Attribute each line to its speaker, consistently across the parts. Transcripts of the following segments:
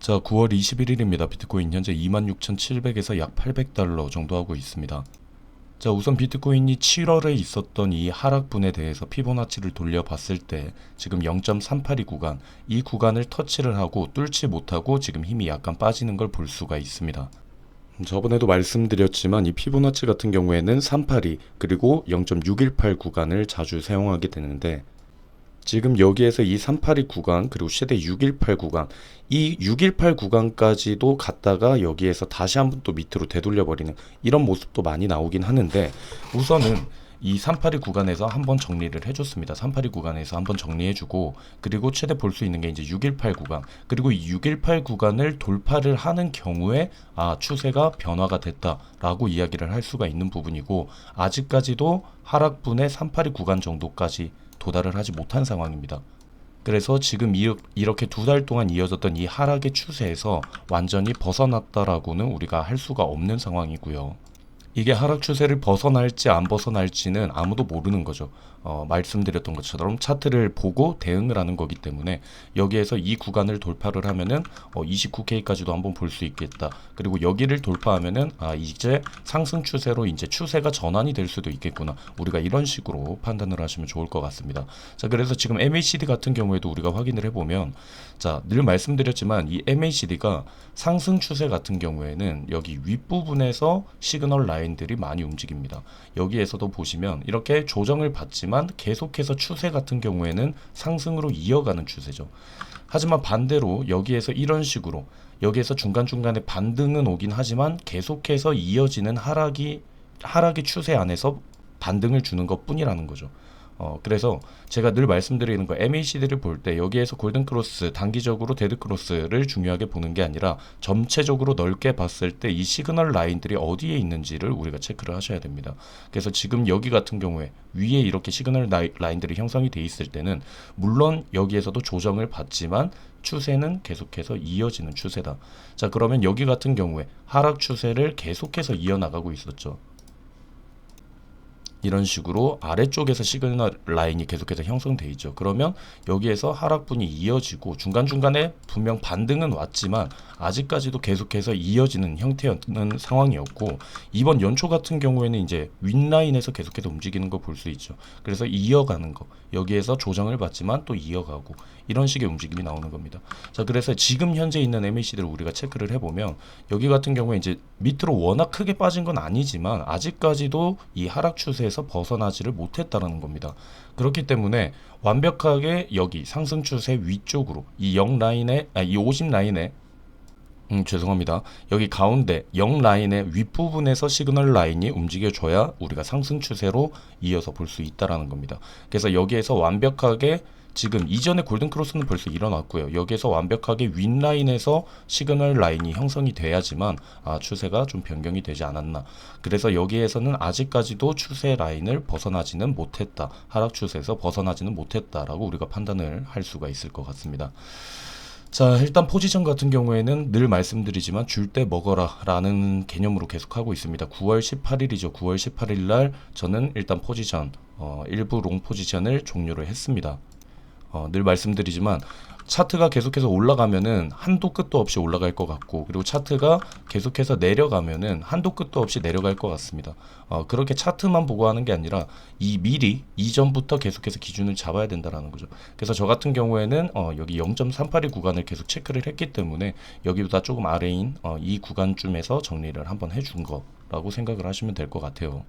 Speaker 1: 자, 9월 21일입니다. 비트코인 현재 26,700에서 약 800달러 정도 하고 있습니다. 자, 우선 비트코인이 7월에 있었던 이 하락분에 대해서 피보나치를 돌려봤을 때 지금 0.382 구간, 이 구간을 터치를 하고 뚫지 못하고 지금 힘이 약간 빠지는 걸 볼 수가 있습니다. 저번에도 말씀드렸지만 이 피보나치 같은 경우에는 382 그리고 0.618 구간을 자주 사용하게 되는데, 지금 여기에서 이 382 구간 그리고 최대 618 구간, 이 618 구간까지도 갔다가 여기에서 다시 한번 또 밑으로 되돌려 버리는 이런 모습도 많이 나오긴 하는데, 우선은 이 382 구간에서 한번 정리를 해줬습니다. 382 구간에서 한번 정리해주고, 그리고 최대 볼 수 있는 게 이제 618 구간, 그리고 이 618 구간을 돌파를 하는 경우에 추세가 변화가 됐다라고 이야기를 할 수가 있는 부분이고, 아직까지도 하락분의 382 구간 정도까지 도달을 하지 못한 상황입니다. 그래서 지금 이렇게 두 달 동안 이어졌던 이 하락의 추세에서 완전히 벗어났다라고는 우리가 할 수가 없는 상황이고요. 이게 하락 추세를 벗어날지 안 벗어날지는 아무도 모르는 거죠. 말씀드렸던 것처럼 차트를 보고 대응을 하는 거기 때문에 여기에서 이 구간을 돌파를 하면은 29K까지도 한번 볼 수 있겠다. 그리고 여기를 돌파하면은 이제 상승 추세로 이제 추세가 전환이 될 수도 있겠구나. 우리가 이런 식으로 판단을 하시면 좋을 것 같습니다. 자, 그래서 지금 MACD 같은 경우에도 우리가 확인을 해보면, 자, 늘 말씀드렸지만 이 MACD가 상승 추세 같은 경우에는 여기 윗부분에서 시그널 라인들이 많이 움직입니다. 여기에서도 보시면 이렇게 조정을 받지만 계속해서 추세 같은 경우에는 상승으로 이어가는 추세죠. 하지만 반대로 여기에서 이런 식으로 여기에서 중간중간에 반등은 오긴 하지만 계속해서 이어지는 하락의 추세 안에서 반등을 주는 것 뿐이라는 거죠. 그래서 제가 늘 말씀드리는 거, MACD를 볼 때 여기에서 골든크로스, 단기적으로 데드크로스를 중요하게 보는 게 아니라 전체적으로 넓게 봤을 때 이 시그널 라인들이 어디에 있는지를 우리가 체크를 하셔야 됩니다. 그래서 지금 여기 같은 경우에 위에 이렇게 시그널 라인들이 형성이 돼 있을 때는 물론 여기에서도 조정을 받지만 추세는 계속해서 이어지는 추세다. 자, 그러면 여기 같은 경우에 하락 추세를 계속해서 이어나가고 있었죠. 이런 식으로 아래쪽에서 시그널 라인이 계속해서 형성돼 있죠. 그러면 여기에서 하락분이 이어지고 중간중간에 분명 반등은 왔지만 아직까지도 계속해서 이어지는 형태였는 상황이었고, 이번 연초 같은 경우에는 이제 윗라인에서 계속해서 움직이는 거 볼 수 있죠. 그래서 이어가는 거, 여기에서 조정을 받지만 또 이어가고 이런 식의 움직임이 나오는 겁니다. 자, 그래서 지금 현재 있는 MACD를 우리가 체크를 해보면 여기 같은 경우에 이제 밑으로 워낙 크게 빠진 건 아니지만 아직까지도 이 하락 추세에서 벗어나지를 못했다는 겁니다. 그렇기 때문에 완벽하게 여기 상승 추세 위쪽으로 이 0라인에 이 50라인에 죄송합니다. 여기 가운데 0라인의 윗부분에서 시그널 라인이 움직여줘야 우리가 상승 추세로 이어서 볼 수 있다라는 겁니다. 그래서 여기에서 완벽하게 지금 이전에 골든크로스는 벌써 일어났고요. 여기에서 완벽하게 윗라인에서 시그널 라인이 형성이 돼야지만 추세가 좀 변경이 되지 않았나. 그래서 여기에서는 아직까지도 추세 라인을 벗어나지는 못했다. 하락 추세에서 벗어나지는 못했다라고 우리가 판단을 할 수가 있을 것 같습니다. 자, 일단 포지션 같은 경우에는 늘 말씀드리지만 줄 때 먹어라 라는 개념으로 계속하고 있습니다. 9월 18일이죠. 9월 18일 날 저는 일단 포지션 일부 롱 포지션을 종료를 했습니다. 늘 말씀드리지만 차트가 계속해서 올라가면은 한도 끝도 없이 올라갈 것 같고, 그리고 차트가 계속해서 내려가면은 한도 끝도 없이 내려갈 것 같습니다. 그렇게 차트만 보고 하는 게 아니라 미리 이전부터 계속해서 기준을 잡아야 된다라는 거죠. 그래서 저 같은 경우에는 여기 0.382 구간을 계속 체크를 했기 때문에 여기보다 조금 아래인 이 구간쯤에서 정리를 한번 해준 거라고 생각을 하시면 될 것 같아요.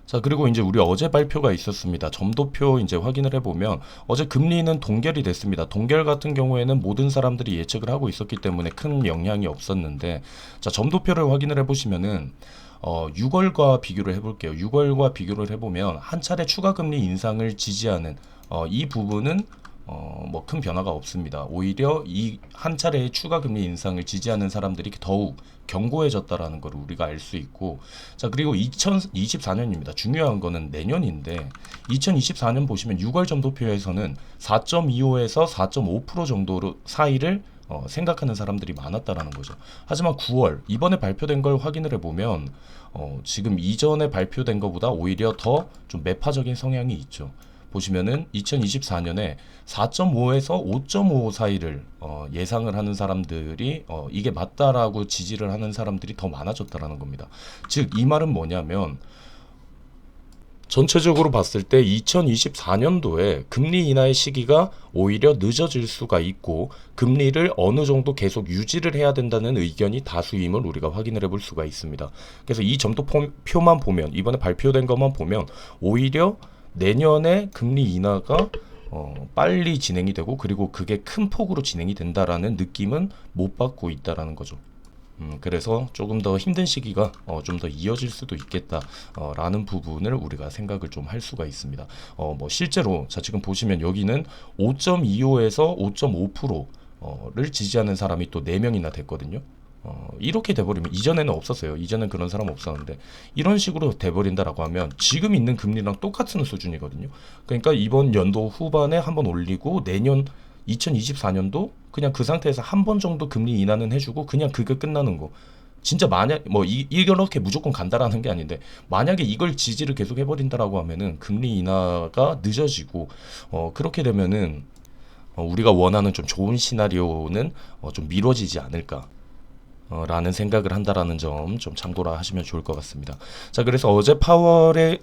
Speaker 1: 자, 그리고 이제 우리 어제 발표가 있었습니다. 점도표 이제 확인을 해보면 어제 금리는 동결이 됐습니다. 동결 같은 경우에는 모든 사람들이 예측을 하고 있었기 때문에 큰 영향이 없었는데, 자, 점도표를 확인을 해보시면은 6월과 비교를 해볼게요. 6월과 비교를 해보면 한 차례 추가 금리 인상을 지지하는 이 부분은 뭐 큰 변화가 없습니다. 오히려 이 한 차례의 추가 금리 인상을 지지하는 사람들이 더욱 견고해졌다라는 걸 우리가 알 수 있고, 자, 그리고 2024년입니다. 중요한 거는 내년인데 2024년 보시면 6월 점도표에서는 4.25에서 4.5% 정도로 사이를 생각하는 사람들이 많았다라는 거죠. 하지만 9월 이번에 발표된 걸 확인을 해보면 지금 이전에 발표된 것보다 오히려 더 좀 매파적인 성향이 있죠. 보시면은 2024년에 4.5에서 5.5 사이를 예상을 하는 사람들이 이게 맞다라고 지지를 하는 사람들이 더 많아졌다라는 겁니다. 즉 이 말은 뭐냐면 전체적으로 봤을 때 2024년도에 금리 인하의 시기가 오히려 늦어질 수가 있고 금리를 어느 정도 계속 유지를 해야 된다는 의견이 다수임을 우리가 확인을 해볼 수가 있습니다. 그래서 이 점도표만 보면 이번에 발표된 것만 보면 오히려 내년에 금리 인하가 빨리 진행이 되고 그리고 그게 큰 폭으로 진행이 된다라는 느낌은 못 받고 있다라는 거죠. 그래서 조금 더 힘든 시기가 좀 더 이어질 수도 있겠다 라는 부분을 우리가 생각을 좀 할 수가 있습니다. 뭐 실제로 자 지금 보시면 여기는 5.25에서 5.5%를 지지하는 사람이 또 4명이나 됐거든요. 이렇게 돼버리면 이전에는 없었어요. 이전엔 그런 사람 없었는데 이런 식으로 돼버린다라고 하면 지금 있는 금리랑 똑같은 수준이거든요. 그러니까 이번 연도 후반에 한번 올리고 내년 2024년도 그냥 그 상태에서 한 번 정도 금리 인하는 해주고 그냥 그게 끝나는 거. 진짜 만약 뭐 이렇게 무조건 간다라는 게 아닌데 만약에 이걸 지지를 계속 해버린다라고 하면은 금리 인하가 늦어지고 그렇게 되면은 우리가 원하는 좀 좋은 시나리오는 좀 미뤄지지 않을까. 라는 생각을 한다라는 점 좀 참고를 하시면 좋을 것 같습니다. 자, 그래서 어제 파월의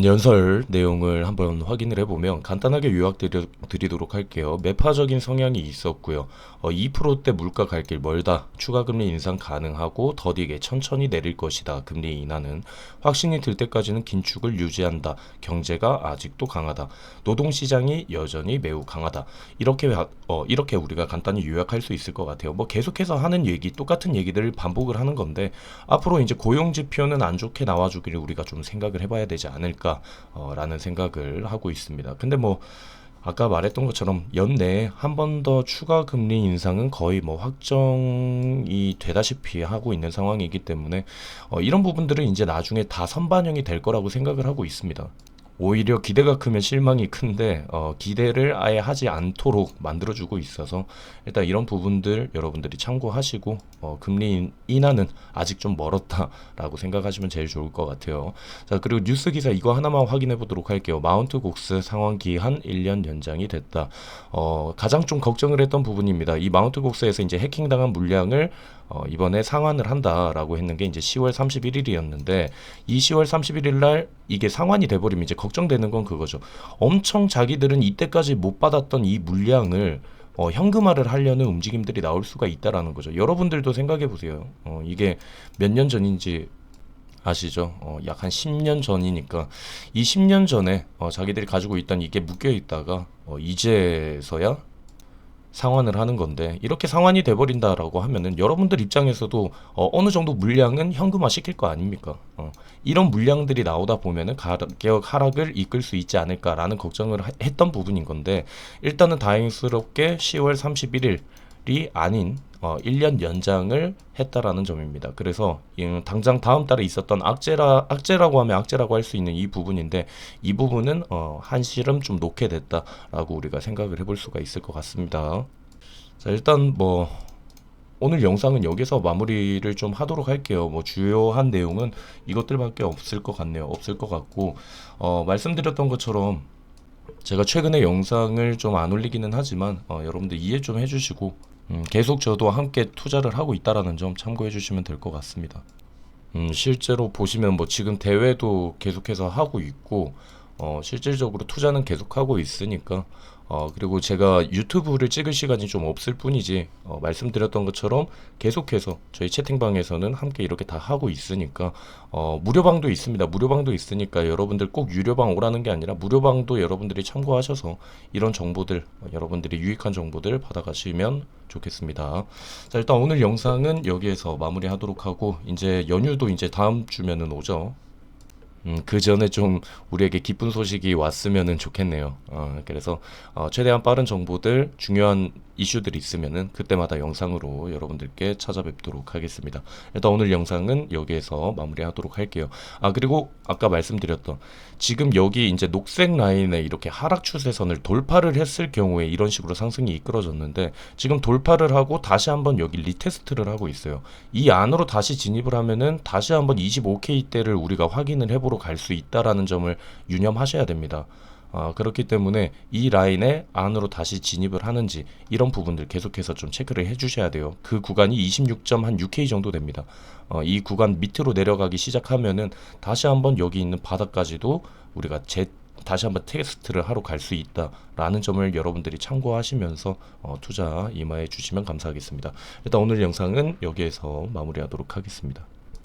Speaker 1: 연설 내용을 한번 확인을 해보면 간단하게 요약드리도록 할게요. 매파적인 성향이 있었고요. 2%대 물가 갈 길 멀다. 추가 금리 인상 가능하고 더디게 천천히 내릴 것이다. 금리 인하는 확신이 들 때까지는 긴축을 유지한다. 경제가 아직도 강하다. 노동시장이 여전히 매우 강하다. 이렇게 우리가 간단히 요약할 수 있을 것 같아요. 뭐 계속해서 하는 얘기, 똑같은 얘기들을 반복을 하는 건데 앞으로 이제 고용 지표는 안 좋게 나와주기를 우리가 좀 생각을 해봐야 되지 않을까. 라는 생각을 하고 있습니다. 근데 뭐 아까 말했던 것처럼 연내에 한 번 더 추가 금리 인상은 거의 뭐 확정이 되다시피 하고 있는 상황이기 때문에 이런 부분들은 이제 나중에 다 선반영이 될 거라고 생각을 하고 있습니다. 오히려 기대가 크면 실망이 큰데 기대를 아예 하지 않도록 만들어주고 있어서 일단 이런 부분들 여러분들이 참고하시고 금리 인하는 아직 좀 멀었다라고 생각하시면 제일 좋을 것 같아요. 자, 그리고 뉴스 기사 이거 하나만 확인해 보도록 할게요. 마운트 곡스 상환 기한 1년 연장이 됐다. 가장 좀 걱정을 했던 부분입니다. 이 마운트 곡스에서 이제 해킹당한 물량을 이번에 상환을 한다라고 했는 게 이제 10월 31일이었는데 이 10월 31일 날 이게 상환이 돼버리면 이제 걱정되는 건 그거죠. 엄청 자기들은 이때까지 못 받았던 이 물량을 현금화를 하려는 움직임들이 나올 수가 있다라는 거죠. 여러분들도 생각해 보세요. 이게 몇 년 전인지 아시죠? 약 한 10년 전이니까 이 10년 전에 자기들이 가지고 있던 이게 묶여 있다가 이제서야 상환을 하는 건데 이렇게 상환이 돼버린다라고 하면은 여러분들 입장에서도 어느 정도 물량은 현금화 시킬 거 아닙니까? 이런 물량들이 나오다 보면은 가격 하락을 이끌 수 있지 않을까라는 걱정을 했던 부분인 건데 일단은 다행스럽게 10월 31일이 아닌 1년 연장을 했다라는 점입니다. 그래서 당장 다음 달에 있었던 악재라고 하면 악재라고 할 수 있는 이 부분인데 이 부분은 한시름 좀 놓게 됐다라고 우리가 생각을 해볼 수가 있을 것 같습니다. 자, 일단 뭐 오늘 영상은 여기서 마무리를 좀 하도록 할게요. 뭐 주요한 내용은 이것들밖에 없을 것 같네요. 없을 것 같고 말씀드렸던 것처럼 제가 최근에 영상을 좀 안 올리기는 하지만 여러분들 이해 좀 해주시고 계속 저도 함께 투자를 하고 있다라는 점 참고해 주시면 될 것 같습니다. 실제로 보시면 뭐 지금 대회도 계속해서 하고 있고 실질적으로 투자는 계속하고 있으니까 그리고 제가 유튜브를 찍을 시간이 좀 없을 뿐이지 말씀드렸던 것처럼 계속해서 저희 채팅방에서는 함께 이렇게 다 하고 있으니까 무료방도 있습니다. 무료방도 있으니까 여러분들 꼭 유료방 오라는 게 아니라 무료방도 여러분들이 참고하셔서 이런 정보들 여러분들이 유익한 정보들 받아가시면 좋겠습니다. 자, 일단 오늘 영상은 여기에서 마무리하도록 하고 이제 연휴도 이제 다음 주면은 오죠. 그 전에 좀 우리에게 기쁜 소식이 왔으면 좋겠네요. 그래서 최대한 빠른 정보들, 중요한 이슈들이 있으면은 그때마다 영상으로 여러분들께 찾아뵙도록 하겠습니다. 일단 오늘 영상은 여기에서 마무리하도록 할게요. 그리고 아까 말씀드렸던 지금 여기 이제 녹색 라인에 이렇게 하락 추세선을 돌파를 했을 경우에 이런 식으로 상승이 이끌어졌는데, 지금 돌파를 하고 다시 한번 여기 리테스트를 하고 있어요. 이 안으로 다시 진입을 하면은 다시 한번 25K대를 우리가 확인을 해보러 갈 수 있다라는 점을 유념하셔야 됩니다. 그렇기 때문에 이 라인에 안으로 다시 진입을 하는지 이런 부분들 계속해서 좀 체크를 해주셔야 돼요. 그 구간이 26.6K 정도 됩니다. 이 구간 밑으로 내려가기 시작하면은 다시 한번 여기 있는 바닥까지도 우리가 다시 한번 테스트를 하러 갈 수 있다라는 점을 여러분들이 참고하시면서 투자 임하해 주시면 감사하겠습니다. 일단 오늘 영상은 여기에서 마무리하도록 하겠습니다.